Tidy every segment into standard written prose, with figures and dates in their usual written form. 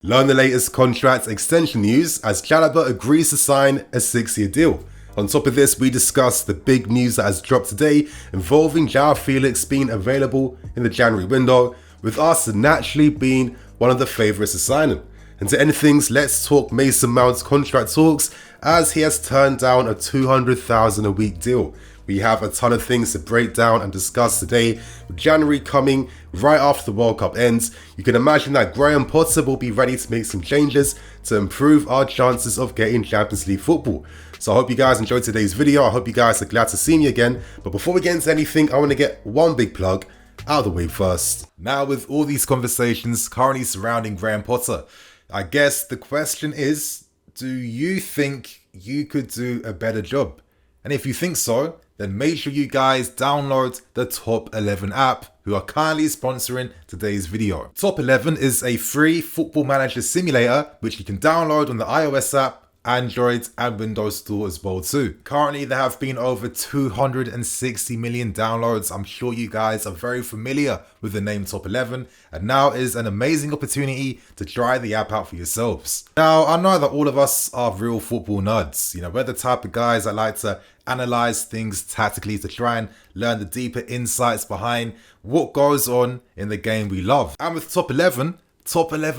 Learn the latest contract extension news as Chalobah agrees to sign a 6-year deal. On top of this, we discuss the big news that has dropped today involving Joao Felix being available in the January window, with us naturally being one of the favourites to sign him. And to end things, let's talk Mason Mount's contract talks as he has turned down a $200,000 a week deal. We have a ton of things to break down and discuss today, with January coming right after the World Cup ends. You can imagine that Graham Potter will be ready to make some changes to improve our chances of getting Champions League football. So I hope you guys enjoyed today's video. I hope you guys are glad to see me again. But before we get into anything, I want to get one big plug out of the way first. Now, with all these conversations currently surrounding Graham Potter, I guess the question is, do you think you could do a better job? And if you think so, then make sure you guys download the Top 11 app, who are kindly sponsoring today's video. Top 11 is a free football manager simulator, which you can download on the iOS app, Android and Windows Store as well too. Currently there have been over 260 million downloads. I'm sure you guys are very familiar with the name Top 11, and now is an amazing opportunity to try the app out for yourselves. Now, I know that all of us are real football nerds. You know, we're the type of guys that like to analyze things tactically to try and learn the deeper insights behind what goes on in the game we love. And with Top 11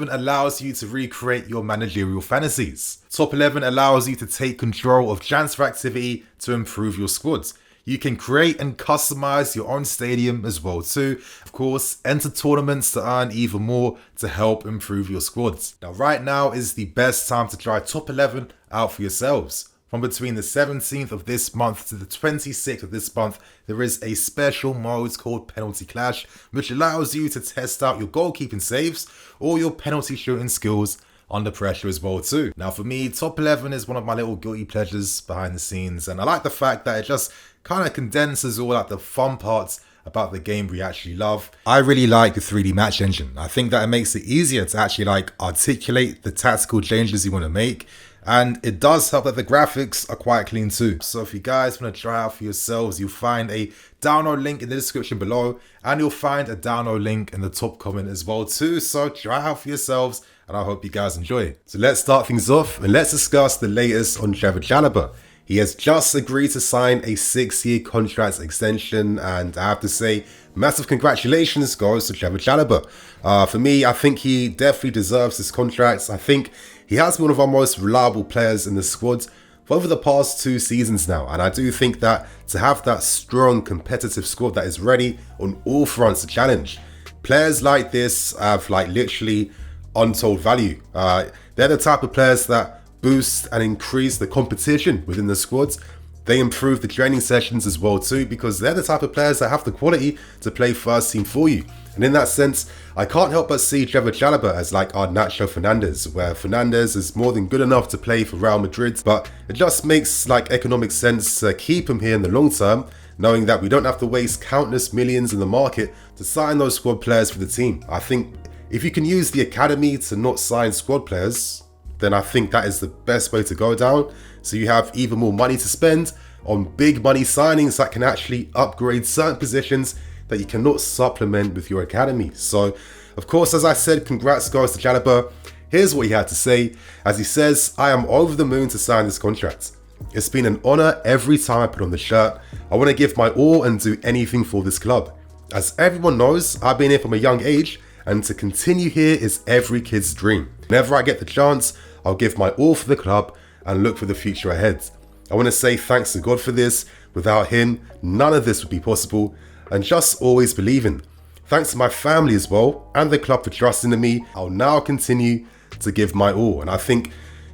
allows you to recreate your managerial fantasies. Top 11 allows you to take control of transfer activity to improve your squads. You can create and customize your own stadium as well too. Of course, enter tournaments to earn even more to help improve your squads. Now, right now is the best time to try Top 11 out for yourselves. From between the 17th of this month to the 26th of this month, there is a special mode called Penalty Clash, which allows you to test out your goalkeeping saves or your penalty shooting skills under pressure as well too. Now for me, Top 11 is one of my little guilty pleasures behind the scenes, and I like the fact that it just kind of condenses all like the fun parts about the game we actually love. I really like the 3D match engine. I think that it makes it easier to actually like articulate the tactical changes you want to make. And it does help that the graphics are quite clean too. So if you guys want to try out for yourselves, you'll find a download link in the description below, and you'll find a download link in the top comment as well too. So try out for yourselves, and I hope you guys enjoy. So let's start things off and let's discuss the latest on Trevoh Chalobah. He has just agreed to sign a 6-year contract extension, and I have to say, massive congratulations goes to Trevoh Chalobah. For me, I think he definitely deserves this contract. I think he has been one of our most reliable players in the squad for over the past 2 seasons now, and I do think that to have that strong competitive squad that is ready on all fronts to challenge, players like this have like literally untold value. They're the type of players that boost and increase the competition within the squads. They improve the training sessions as well too, because they're the type of players that have the quality to play first team for you. And in that sense, I can't help but see Trevoh Chalobah as like our Nacho Fernandez, where Fernandez is more than good enough to play for Real Madrid, but it just makes like economic sense to keep him here in the long term, knowing that we don't have to waste countless millions in the market to sign those squad players for the team. I think if you can use the academy to not sign squad players, then I think that is the best way to go down. So you have even more money to spend on big money signings that can actually upgrade certain positions that you cannot supplement with your academy. So, of course, as I said, congrats goes to Chalobah. Here's what he had to say, as he says, "I am over the moon to sign this contract. It's been an honor every time I put on the shirt. I want to give my all and do anything for this club. As everyone knows, I've been here from a young age, and to continue here is every kid's dream. Whenever I get the chance, I'll give my all for the club and look for the future ahead. I want to say thanks to God for this. Without him, none of this would be possible, and just always believing. Thanks to my family as well, and the club for trusting in me. I'll now continue to give my all." And I think,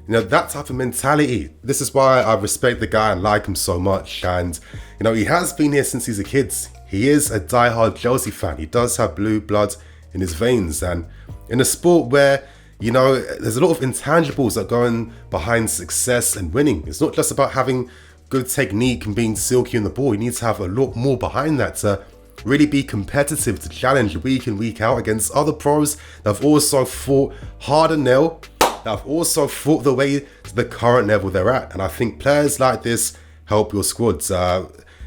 you know, that type of mentality, this is why I respect the guy and like him so much. And, you know, he has been here since he's a kid. He is a diehard Chelsea fan. He does have blue blood in his veins. And in a sport where, you know, there's a lot of intangibles that go in behind success and winning. It's not just about having good technique and being silky on the ball. You need to have a lot more behind that to really be competitive, to challenge week in, week out against other pros that have also fought hard and nail, that have also fought their way to the current level they're at. And I think players like this help your squads.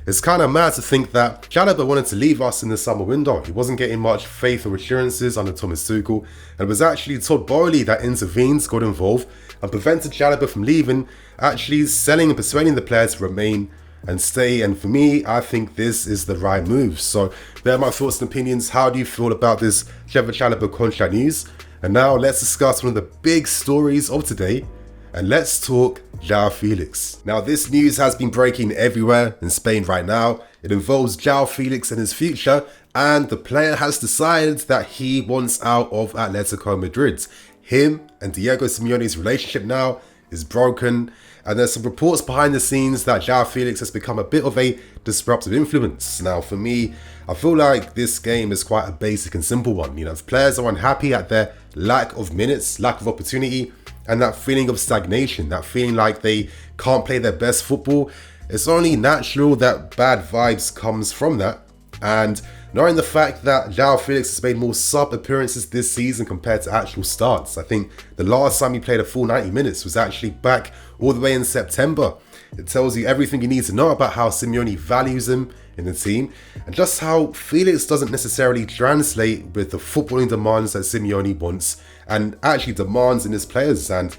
it's kind of mad to think that Chalobah wanted to leave us in the summer window. He wasn't getting much faith or assurances under Thomas Tuchel, and it was actually Todd Boehly that intervened, got involved, and prevented Chalobah from leaving, actually selling and persuading the players to remain and stay. And for me, I think this is the right move. So there are my thoughts and opinions. How do you feel about this Trevoh Chalobah contract news? And now let's discuss one of the big stories of today, and let's talk Joao Felix. Now, this news has been breaking everywhere in Spain right now. It involves Joao Felix and his future, and the player has decided that he wants out of Atletico Madrid. Him and Diego Simeone's relationship now is broken, and there's some reports behind the scenes that Joao Felix has become a bit of a disruptive influence. Now, for me, I feel like this game is quite a basic and simple one. You know, if players are unhappy at their lack of minutes, lack of opportunity, and that feeling of stagnation, that feeling like they can't play their best football, it's only natural that bad vibes comes from that. And knowing the fact that Joao Felix has made more sub appearances this season compared to actual starts, I think the last time he played a full 90 minutes was actually back all the way in September. It tells you everything you need to know about how Simeone values him in the team, and just how Felix doesn't necessarily translate with the footballing demands that Simeone wants and actually demands in his players. And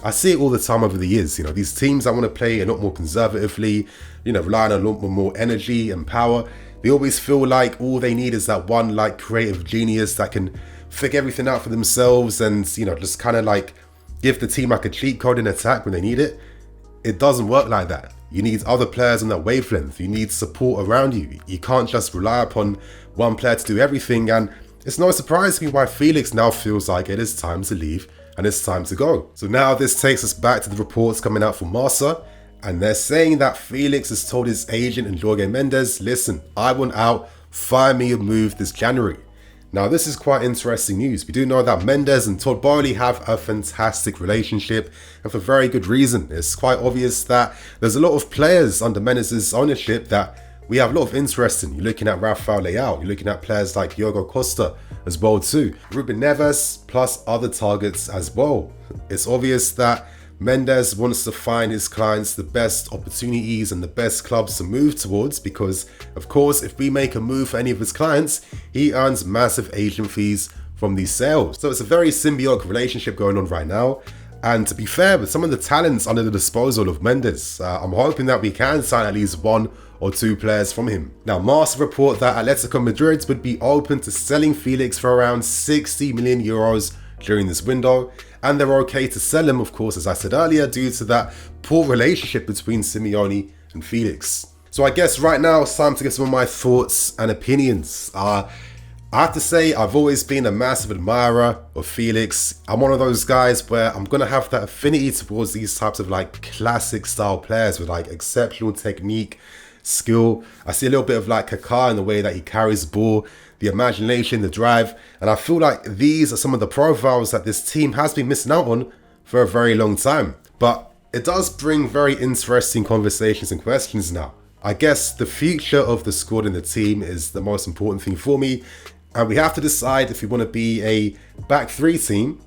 I see it all the time over the years. You know, these teams that want to play a lot more conservatively, you know, relying on a lot more energy and power, they always feel like all they need is that one like creative genius that can figure everything out for themselves and, you know, just kind of like give the team like a cheat code in attack when they need it. It doesn't work like that. You need other players on that wavelength. You need support around you. You can't just rely upon one player to do everything. And it's no surprise to me why Felix now feels like it is time to leave and it's time to go. So now this takes us back to the reports coming out from Marca, and they're saying that Felix has told his agent and Jorge Mendes, listen, I want out, fire me a move this January. Now, this is quite interesting news. We do know that Mendes and Todd Boehly have a fantastic relationship, and for very good reason. It's quite obvious that there's a lot of players under Mendes' ownership that we have a lot of interest in. You're looking at Rafael Leao, you're looking at players like Diogo Costa as well too, Ruben Neves, plus other targets as well. It's obvious that Mendes wants to find his clients the best opportunities and the best clubs to move towards, because of course if we make a move for any of his clients, he earns massive agent fees from these sales. So it's a very symbiotic relationship going on right now. And to be fair, with some of the talents under the disposal of Mendes, I'm hoping that we can sign at least one or two players from him. Now, Marca report that Atletico Madrid would be open to selling Felix for around 60 million euros during this window, and they're okay to sell him, of course, as I said earlier, due to that poor relationship between Simeone and Felix. So I guess right now it's time to get some of my thoughts and opinions. I have to say, I've always been a massive admirer of Felix. I'm one of those guys where I'm gonna have that affinity towards these types of like classic style players with like exceptional technique, skill. I see a little bit of like Kaká in the way that he carries the ball, the imagination, the drive, and I feel like these are some of the profiles that this team has been missing out on for a very long time. But it does bring very interesting conversations and questions now. I guess the future of the squad and the team is the most important thing for me, and we have to decide if we want to be a back three team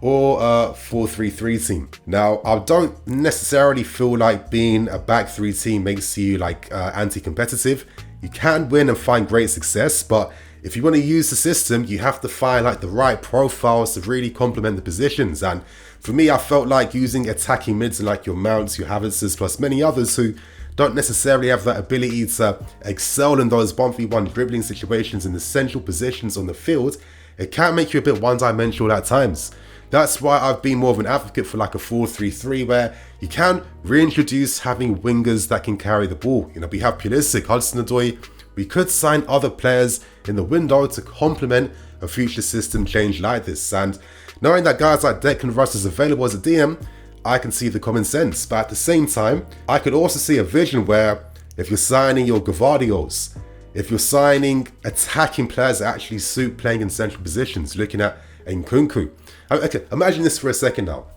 or a 4-3-3 team. Now, I don't necessarily feel like being a back three team makes you like anti-competitive. You can win and find great success, but if you want to use the system, you have to find like the right profiles to really complement the positions. And for me, I felt like using attacking mids like your Mounts, your Havertzes, plus many others who don't necessarily have that ability to excel in those 1v1 dribbling situations in the central positions on the field, it can make you a bit one-dimensional at times. That's why I've been more of an advocate for like a 4-3-3 where you can reintroduce having wingers that can carry the ball. You know, we have Pulisic, Hudson-Odoi. We could sign other players in the window to complement a future system change like this. And knowing that guys like Declan Rice is available as a DM, I can see the common sense. But at the same time, I could also see a vision where if you're signing your Gvardiol's, if you're signing attacking players that actually suit playing in central positions, looking at Nkunku. Okay, imagine this for a second now.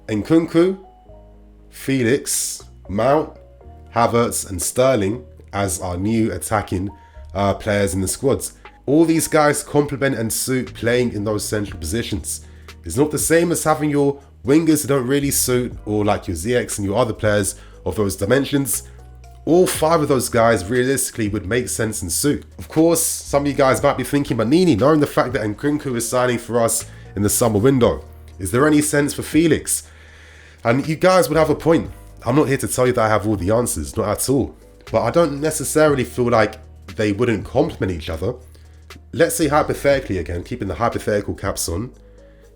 Nkunku, Felix, Mount, Havertz and Sterling as our new attacking players in the squads. All these guys complement and suit playing in those central positions. It's not the same as having your wingers that don't really suit, or like your ZX and your other players of those dimensions. all 5 of those guys realistically would make sense and suit. Of course, some of you guys might be thinking, but Nini, knowing the fact that Nkunku is signing for us in the summer window, is there any sense for Felix? And you guys would have a point. I'm not here to tell you that I have all the answers, not at all. But I don't necessarily feel like they wouldn't complement each other. Let's say hypothetically again, keeping the hypothetical caps on,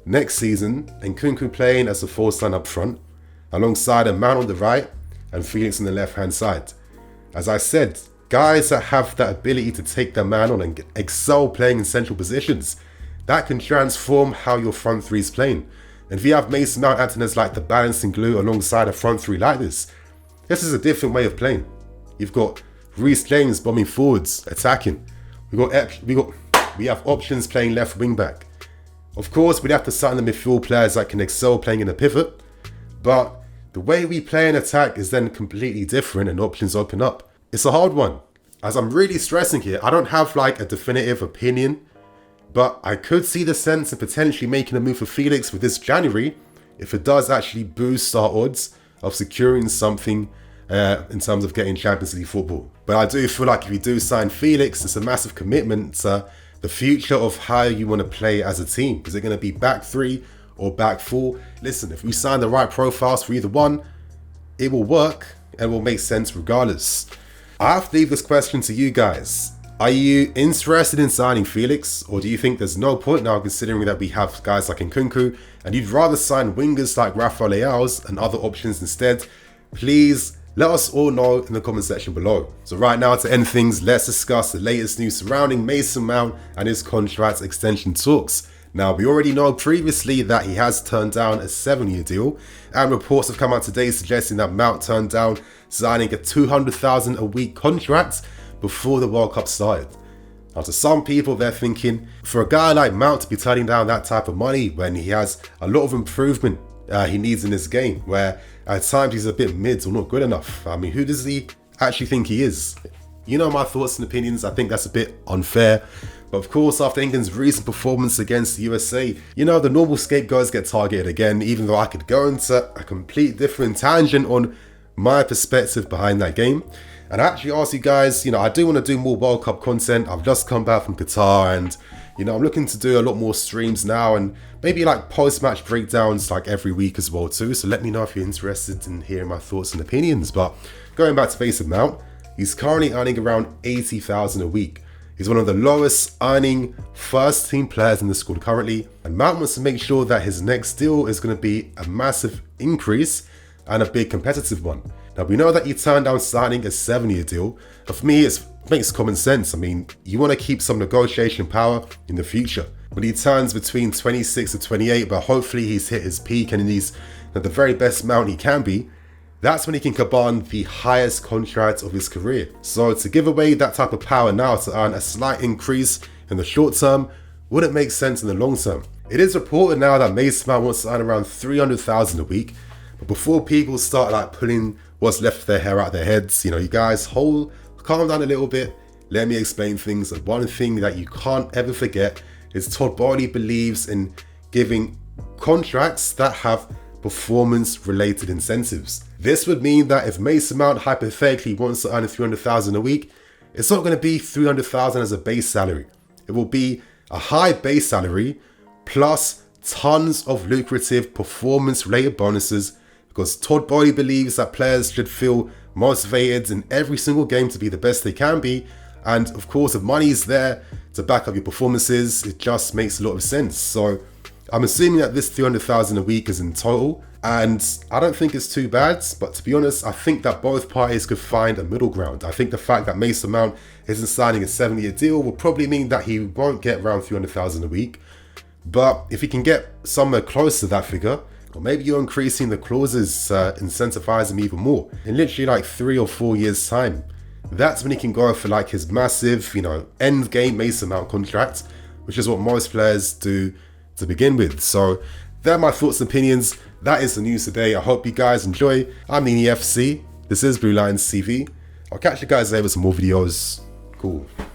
next season, Nkunku playing as a false line up front, alongside a Mount on the right and Felix on the left-hand side. As I said, guys that have that ability to take their man on and excel playing in central positions, that can transform how your front three is playing. And if you have Mason Mount acting as like the balancing glue alongside a front three like this is a different way of playing. You've got Reece James bombing forwards, attacking. We have options playing left wing back. Of course, we'd have to sign the midfield players that can excel playing in a pivot, but the way we play and attack is then completely different and options open up. It's a hard one. As I'm really stressing here, I don't have like a definitive opinion, but I could see the sense in potentially making a move for Felix for this January if it does actually boost our odds of securing something in terms of getting Champions League football. But I do feel like if you do sign Felix, it's a massive commitment to the future of how you want to play as a team. Is it going to be back 3 or back 4? Listen, if we sign the right profiles for either one, it will work and will make sense regardless. I have to leave this question to you guys. Are you interested in signing Felix, or do you think there's no point now considering that we have guys like Nkunku and you'd rather sign wingers like Rafael Leao's and other options instead? Please let us all know in the comment section below. So right now, to end things, let's discuss the latest news surrounding Mason Mount and his contract extension talks. Now, we already know previously that he has turned down a 7-year deal, and reports have come out today suggesting that Mount turned down signing a $200,000 a week contract before the World Cup started. Now, to some people, they're thinking, for a guy like Mount to be turning down that type of money when he has a lot of improvement he needs in this game, where at times he's a bit mid or not good enough. I mean, who does he actually think he is? You know my thoughts and opinions. I think that's a bit unfair. But of course, after England's recent performance against the USA, you know, the normal scapegoats get targeted again, even though I could go into a complete different tangent on my perspective behind that game. And I actually ask you guys, you know, I do want to do more World Cup content. I've just come back from Qatar and, you know, I'm looking to do a lot more streams now and maybe like post-match breakdowns like every week as well too. So let me know if you're interested in hearing my thoughts and opinions. But going back to Mason Mount, he's currently earning around $80,000 a week. He's one of the lowest earning first team players in the squad currently. And Mount wants to make sure that his next deal is going to be a massive increase and a big competitive one. Now, we know that he turned down signing a 7-year deal, but for me, it makes common sense. I mean, you want to keep some negotiation power in the future. When he turns between 26 and 28, but hopefully he's hit his peak and he's at the very best Mount he can be, that's when he can command the highest contract of his career. So to give away that type of power now to earn a slight increase in the short term wouldn't make sense in the long term. It is reported now that Mason Mount wants to earn around $300,000 a week. But before people start like pulling what's left of their hair out of their heads, you know, you guys calm down a little bit. Let me explain things. And one thing that you can't ever forget is Todd Boehly believes in giving contracts that have performance-related incentives. This would mean that if Mason Mount hypothetically wants to earn $300,000 a week, it's not going to be $300,000 as a base salary. It will be a high base salary plus tons of lucrative performance-related bonuses, because Todd Boehly believes that players should feel motivated in every single game to be the best they can be. And of course, if money is there to back up your performances, it just makes a lot of sense. So I'm assuming that this $300,000 a week is in total, and I don't think it's too bad. But to be honest, I think that both parties could find a middle ground. I think the fact that Mason Mount isn't signing a 7-year deal will probably mean that he won't get around $300,000 a week. But if he can get somewhere close to that figure, or maybe you're increasing the clauses, incentivize him even more in literally like 3 or 4 years time, that's when he can go for like his massive, you know, end game Mason Mount contract, which is what most players do to begin with. So they're my thoughts and opinions. That is the news today. I hope you guys enjoy. I'm Nini FC. This is BlueLionsTV. I'll catch you guys later with some more videos. Cool.